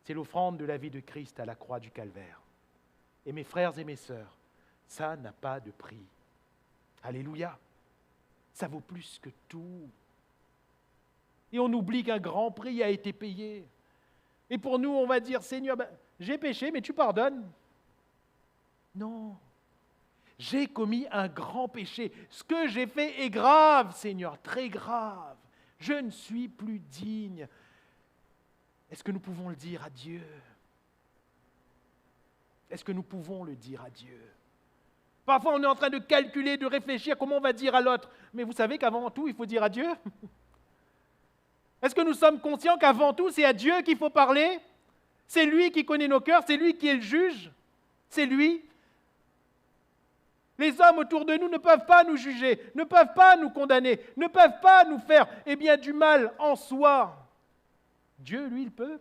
Speaker 1: c'est l'offrande de la vie de Christ à la croix du Calvaire. Et mes frères et mes sœurs, ça n'a pas de prix. Alléluia. Ça vaut plus que tout. Et on oublie qu'un grand prix a été payé. Et pour nous, on va dire, Seigneur, j'ai péché, mais tu pardonnes. Non. J'ai commis un grand péché. Ce que j'ai fait est grave, Seigneur, très grave. Je ne suis plus digne. Est-ce que nous pouvons le dire à Dieu? Est-ce que nous pouvons le dire à Dieu? Parfois, on est en train de calculer, de réfléchir comment on va dire à l'autre. Mais vous savez qu'avant tout, il faut dire à Dieu. Est-ce que nous sommes conscients qu'avant tout, c'est à Dieu qu'il faut parler? C'est lui qui connaît nos cœurs, c'est lui qui est le juge. C'est lui. Les hommes autour de nous ne peuvent pas nous juger, ne peuvent pas nous condamner, ne peuvent pas nous faire du mal en soi. Dieu, lui, il peut.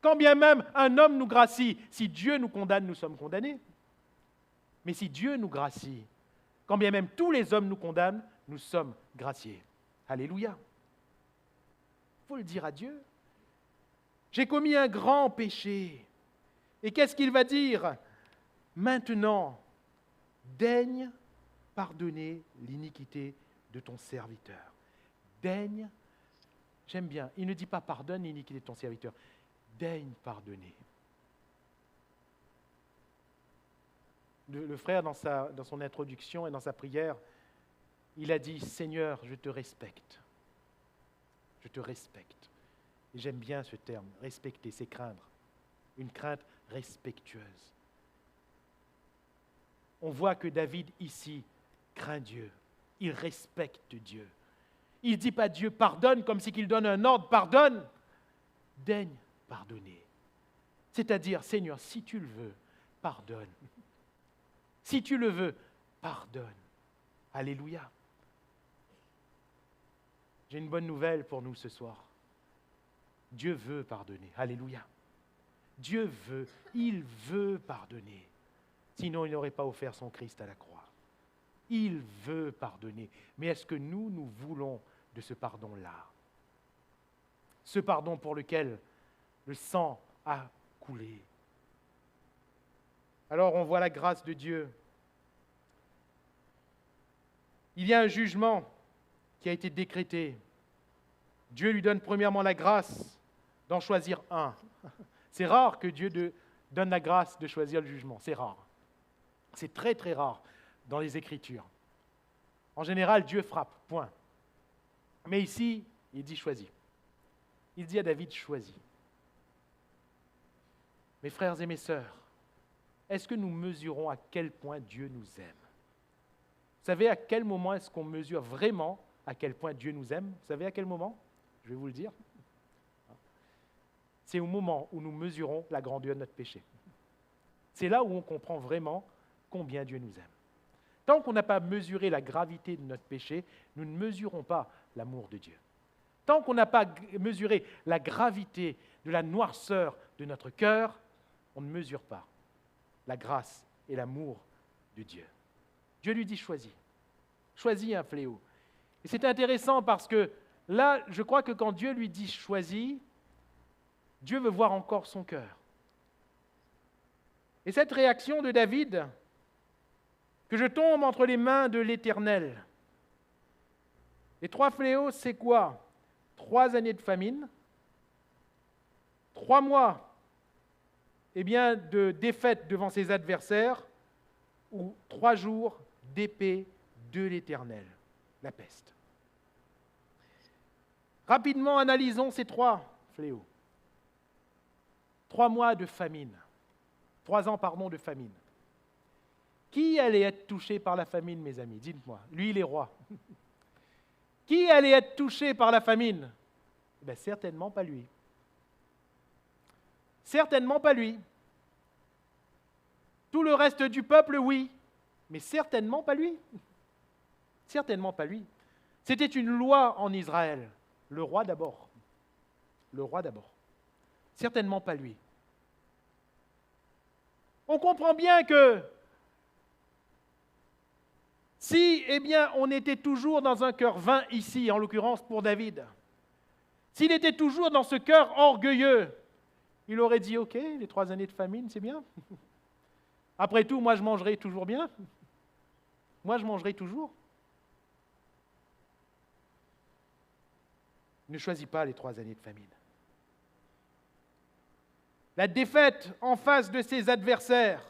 Speaker 1: Quand bien même un homme nous gracie, si Dieu nous condamne, nous sommes condamnés. Mais si Dieu nous gracie, quand bien même tous les hommes nous condamnent, nous sommes graciés. Alléluia. Il faut le dire à Dieu. J'ai commis un grand péché. Et qu'est-ce qu'il va dire? Maintenant, daigne pardonner l'iniquité de ton serviteur. Daigne, j'aime bien, il ne dit pas pardonne l'iniquité de ton serviteur. Daigne pardonner. Le frère, dans son introduction et dans sa prière, il a dit, Seigneur, je te respecte. Je te respecte. Et j'aime bien ce terme, respecter, c'est craindre. Une crainte respectueuse. On voit que David, ici, craint Dieu. Il respecte Dieu. Il ne dit pas Dieu pardonne comme si qu'il donne un ordre, pardonne. Daigne pardonner. C'est-à-dire, Seigneur, si tu le veux, pardonne. Si tu le veux, pardonne. Alléluia. J'ai une bonne nouvelle pour nous ce soir. Dieu veut pardonner. Alléluia. Dieu veut, il veut pardonner. Sinon, il n'aurait pas offert son Christ à la croix. Il veut pardonner. Mais est-ce que nous voulons de ce pardon-là? Ce pardon pour lequel le sang a coulé. Alors on voit la grâce de Dieu. Il y a un jugement qui a été décrété. Dieu lui donne premièrement la grâce d'en choisir un. C'est rare que Dieu donne la grâce de choisir le jugement. C'est rare. C'est très très rare dans les Écritures. En général, Dieu frappe, point. Mais ici, il dit choisis. Il dit à David, choisis. Mes frères et mes sœurs, est-ce que nous mesurons à quel point Dieu nous aime? Vous savez à quel moment est-ce qu'on mesure vraiment à quel point Dieu nous aime? Vous savez à quel moment? Je vais vous le dire. C'est au moment où nous mesurons la grandeur de notre péché. C'est là où on comprend vraiment combien Dieu nous aime. Tant qu'on n'a pas mesuré la gravité de notre péché, nous ne mesurons pas l'amour de Dieu. Tant qu'on n'a pas mesuré la gravité de la noirceur de notre cœur, on ne mesure pas la grâce et l'amour de Dieu. Dieu lui dit choisis. Choisis un fléau. Et c'est intéressant parce que là, je crois que quand Dieu lui dit choisis, Dieu veut voir encore son cœur. Et cette réaction de David, que je tombe entre les mains de l'Éternel. Les 3 fléaux, c'est quoi? 3 années de famine, 3 mois de défaite devant ses adversaires, ou 3 jours d'épée de l'Éternel, la peste. Rapidement, analysons ces 3 fléaux. 3 mois de famine. 3 ans, de famine. Qui allait être touché par la famine, mes amis? Dites-moi. Lui, il est roi. Qui allait être touché par la famine? Certainement pas lui. Certainement pas lui. Tout le reste du peuple, oui, mais certainement pas lui. Certainement pas lui. C'était une loi en Israël. Le roi d'abord. Le roi d'abord. Certainement pas lui. On comprend bien que si, on était toujours dans un cœur vain ici, en l'occurrence pour David, s'il était toujours dans ce cœur orgueilleux, il aurait dit, ok, les 3 années de famine, c'est bien. Après tout, moi je mangerai toujours bien. Moi je mangerai toujours. Il ne choisit pas les 3 années de famine. La défaite en face de ses adversaires.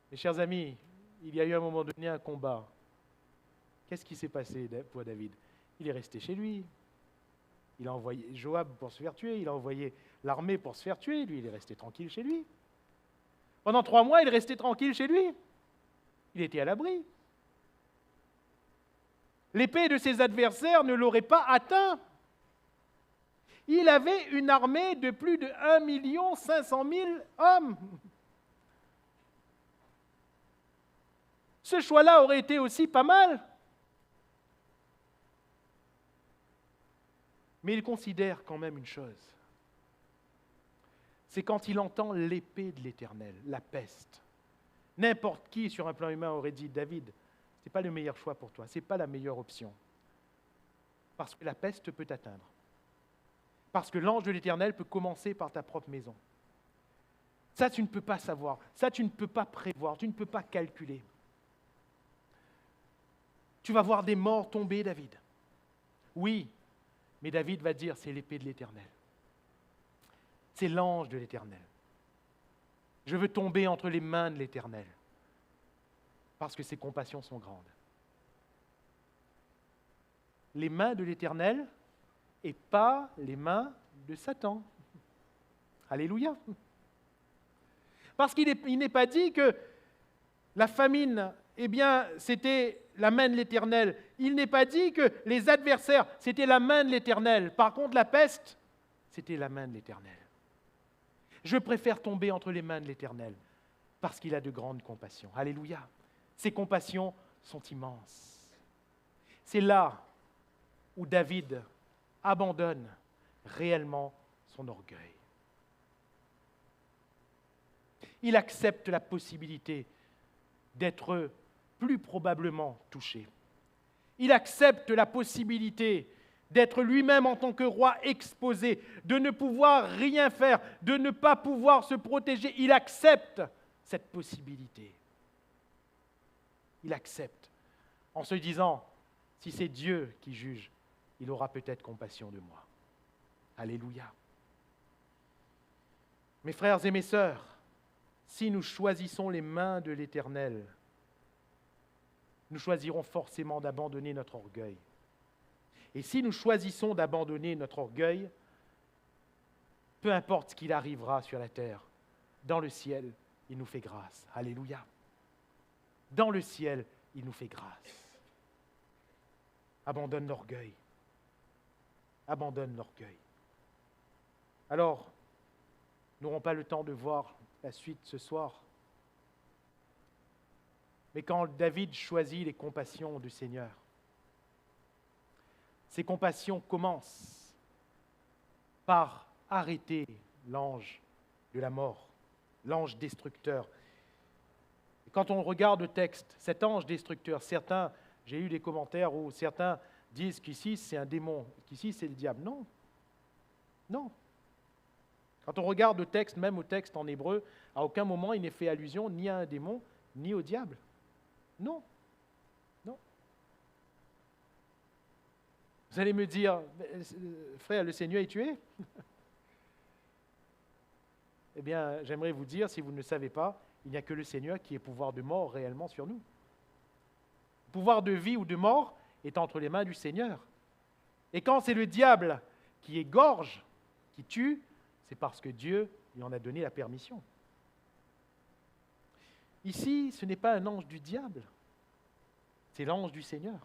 Speaker 1: Mes chers amis, il y a eu à un moment donné un combat. Qu'est-ce qui s'est passé pour David? Il est resté chez lui. Il a envoyé Joab pour se faire tuer. Il a envoyé l'armée pour se faire tuer. Lui, il est resté tranquille chez lui. Pendant 3 mois, il est resté tranquille chez lui. Il était à l'abri. L'épée de ses adversaires ne l'aurait pas atteint. Il avait une armée de plus de 1 500 000 hommes. Ce choix-là aurait été aussi pas mal. Mais il considère quand même une chose. C'est quand il entend l'épée de l'Éternel, la peste. N'importe qui sur un plan humain aurait dit, David, ce n'est pas le meilleur choix pour toi, ce n'est pas la meilleure option. Parce que la peste peut t'atteindre. Parce que l'ange de l'Éternel peut commencer par ta propre maison. Ça, tu ne peux pas savoir. Ça, tu ne peux pas prévoir. Tu ne peux pas calculer. Tu vas voir des morts tomber, David. Oui, mais David va dire, c'est l'épée de l'Éternel. C'est l'ange de l'Éternel. Je veux tomber entre les mains de l'Éternel, parce que ses compassions sont grandes. Les mains de l'Éternel et pas les mains de Satan. Alléluia. Parce qu'il n'est pas dit que la famine, c'était la main de l'Éternel. Il n'est pas dit que les adversaires, c'était la main de l'Éternel. Par contre, la peste, c'était la main de l'Éternel. Je préfère tomber entre les mains de l'Éternel parce qu'il a de grandes compassions. Alléluia. Ses compassions sont immenses. C'est là où David abandonne réellement son orgueil. Il accepte la possibilité d'être plus probablement touché. Il accepte la possibilité d'être lui-même en tant que roi exposé, de ne pouvoir rien faire, de ne pas pouvoir se protéger. Il accepte cette possibilité. Il accepte en se disant, si c'est Dieu qui juge, il aura peut-être compassion de moi. Alléluia. Mes frères et mes sœurs, si nous choisissons les mains de l'Éternel, nous choisirons forcément d'abandonner notre orgueil. Et si nous choisissons d'abandonner notre orgueil, peu importe ce qu'il arrivera sur la terre, dans le ciel, il nous fait grâce. Alléluia. Dans le ciel, il nous fait grâce. Abandonne l'orgueil. Abandonne l'orgueil. Alors, nous n'aurons pas le temps de voir la suite ce soir. Mais quand David choisit les compassions du Seigneur, ces compassions commencent par arrêter l'ange de la mort, l'ange destructeur. Et quand on regarde le texte, cet ange destructeur, j'ai eu des commentaires où certains disent qu'ici c'est un démon, qu'ici c'est le diable. Non, non. Quand on regarde le texte, même au texte en hébreu, à aucun moment il n'est fait allusion ni à un démon, ni au diable. Non, non. Vous allez me dire, frère, le Seigneur est tué? Eh bien, j'aimerais vous dire, si vous ne le savez pas, il n'y a que le Seigneur qui ait pouvoir de mort réellement sur nous. Le pouvoir de vie ou de mort est entre les mains du Seigneur. Et quand c'est le diable qui égorge, qui tue, c'est parce que Dieu lui en a donné la permission. Ici, ce n'est pas un ange du diable, c'est l'ange du Seigneur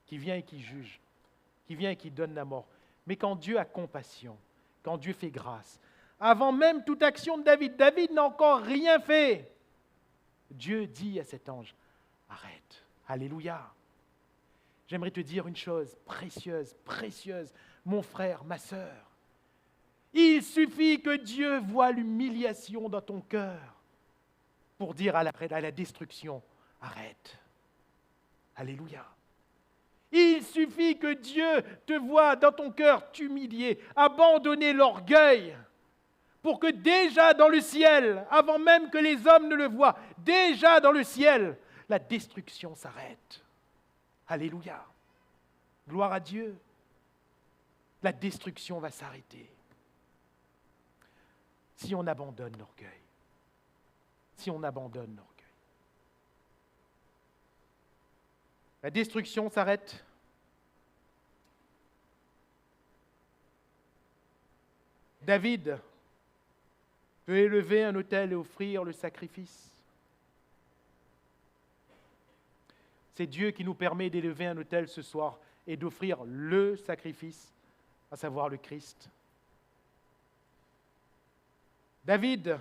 Speaker 1: qui vient et qui juge, qui vient et qui donne la mort. Mais quand Dieu a compassion, quand Dieu fait grâce, avant même toute action de David, David n'a encore rien fait. Dieu dit à cet ange, arrête, alléluia. J'aimerais te dire une chose précieuse, précieuse, mon frère, ma sœur. Il suffit que Dieu voie l'humiliation dans ton cœur pour dire à la destruction, arrête. Alléluia. Il suffit que Dieu te voie dans ton cœur t'humilier, abandonner l'orgueil, pour que déjà dans le ciel, avant même que les hommes ne le voient, déjà dans le ciel, la destruction s'arrête. Alléluia. Gloire à Dieu. La destruction va s'arrêter. Si on abandonne l'orgueil. Si on abandonne l'orgueil. La destruction s'arrête. David peut élever un autel et offrir le sacrifice. C'est Dieu qui nous permet d'élever un autel ce soir et d'offrir le sacrifice, à savoir le Christ. David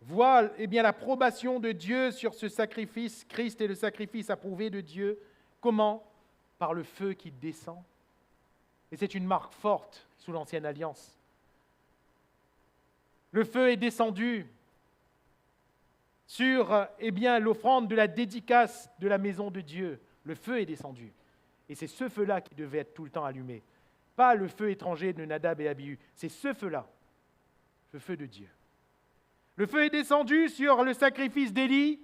Speaker 1: voit l'approbation de Dieu sur ce sacrifice. Christ est le sacrifice approuvé de Dieu. Comment? Par le feu qui descend. Et c'est une marque forte sous l'Ancienne Alliance. Le feu est descendu sur l'offrande de la dédicace de la maison de Dieu. Le feu est descendu. Et c'est ce feu-là qui devait être tout le temps allumé. Pas le feu étranger de Nadab et Abihu. C'est ce feu-là, le feu de Dieu. Le feu est descendu sur le sacrifice d'Élie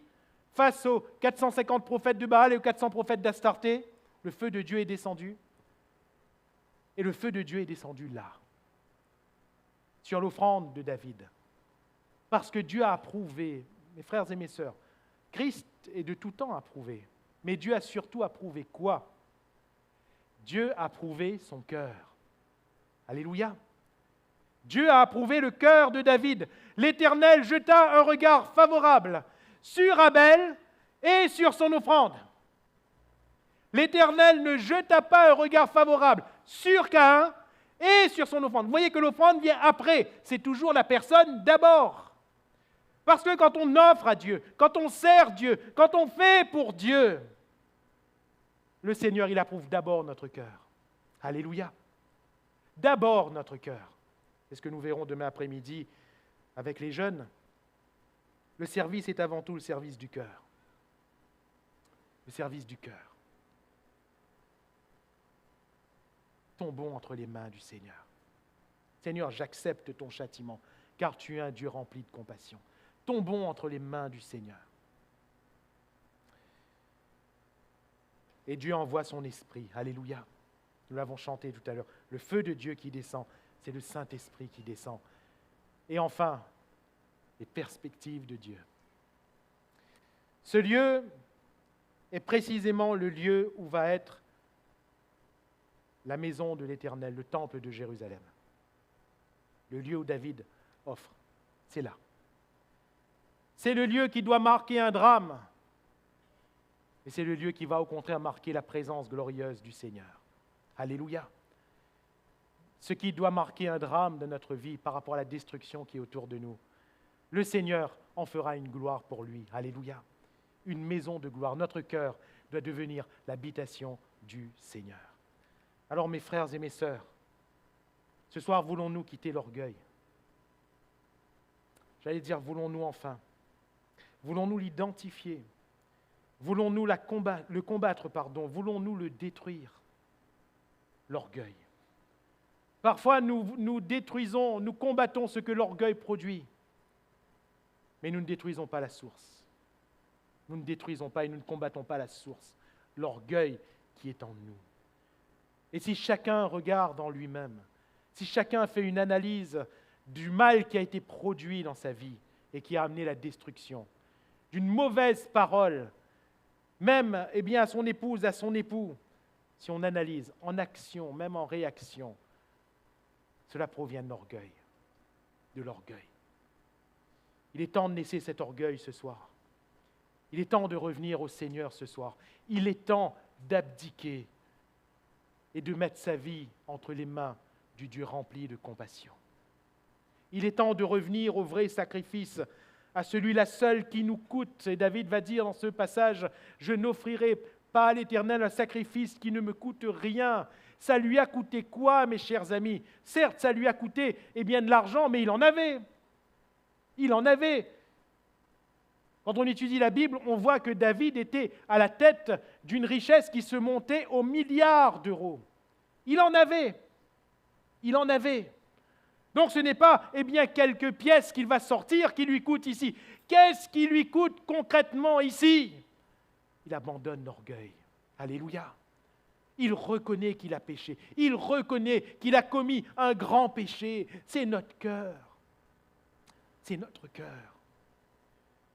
Speaker 1: face aux 450 prophètes de Baal et aux 400 prophètes d'Astarté. Le feu de Dieu est descendu. Et le feu de Dieu est descendu là, sur l'offrande de David. Parce que Dieu a approuvé, mes frères et mes sœurs, Christ est de tout temps approuvé. Mais Dieu a surtout approuvé quoi? Dieu a approuvé son cœur. Alléluia. Dieu a approuvé le cœur de David. L'Éternel jeta un regard favorable sur Abel et sur son offrande. L'Éternel ne jeta pas un regard favorable sur Caïn et sur son offrande. Vous voyez que l'offrande vient après. C'est toujours la personne d'abord. Parce que quand on offre à Dieu, quand on sert Dieu, quand on fait pour Dieu, le Seigneur, il approuve d'abord notre cœur. Alléluia. D'abord notre cœur. C'est ce que nous verrons demain après-midi avec les jeunes. Le service est avant tout le service du cœur. Le service du cœur. Tombons entre les mains du Seigneur. Seigneur, j'accepte ton châtiment, car tu es un Dieu rempli de compassion. Tombons entre les mains du Seigneur. Et Dieu envoie son esprit. Alléluia. Nous l'avons chanté tout à l'heure. Le feu de Dieu qui descend, c'est le Saint-Esprit qui descend. Et enfin, les perspectives de Dieu. Ce lieu est précisément le lieu où va être la maison de l'Éternel, le temple de Jérusalem. Le lieu où David offre, c'est là. C'est le lieu qui doit marquer un drame, et c'est le lieu qui va au contraire marquer la présence glorieuse du Seigneur. Alléluia. Ce qui doit marquer un drame de notre vie par rapport à la destruction qui est autour de nous. Le Seigneur en fera une gloire pour lui. Alléluia. Une maison de gloire. Notre cœur doit devenir l'habitation du Seigneur. Alors mes frères et mes sœurs, ce soir, voulons-nous quitter l'orgueil? J'allais dire, voulons-nous enfin? Voulons-nous l'identifier? Voulons-nous le combattre, voulons-nous le détruire? L'orgueil. Parfois, nous détruisons, nous combattons ce que l'orgueil produit, mais nous ne détruisons pas la source. Nous ne détruisons pas et nous ne combattons pas la source, l'orgueil qui est en nous. Et si chacun regarde en lui-même, si chacun fait une analyse du mal qui a été produit dans sa vie et qui a amené la destruction, d'une mauvaise parole, même à son épouse, à son époux, si on analyse en action, même en réaction, cela provient de l'orgueil. De l'orgueil. Il est temps de laisser cet orgueil ce soir. Il est temps de revenir au Seigneur ce soir. Il est temps d'abdiquer et de mettre sa vie entre les mains du Dieu rempli de compassion. Il est temps de revenir au vrai sacrifice, à celui-là seul qui nous coûte. Et David va dire dans ce passage, « Je n'offrirai pas à l'Éternel un sacrifice qui ne me coûte rien. » Ça lui a coûté quoi, mes chers amis? Certes, ça lui a coûté de l'argent, mais il en avait. Il en avait. Quand on étudie la Bible, on voit que David était à la tête d'une richesse qui se montait aux milliards d'euros. Il en avait. Il en avait. Donc ce n'est pas quelques pièces qu'il va sortir qui lui coûtent ici. Qu'est-ce qui lui coûte concrètement ici? Il abandonne l'orgueil. Alléluia. Il reconnaît qu'il a péché. Il reconnaît qu'il a commis un grand péché. C'est notre cœur. C'est notre cœur.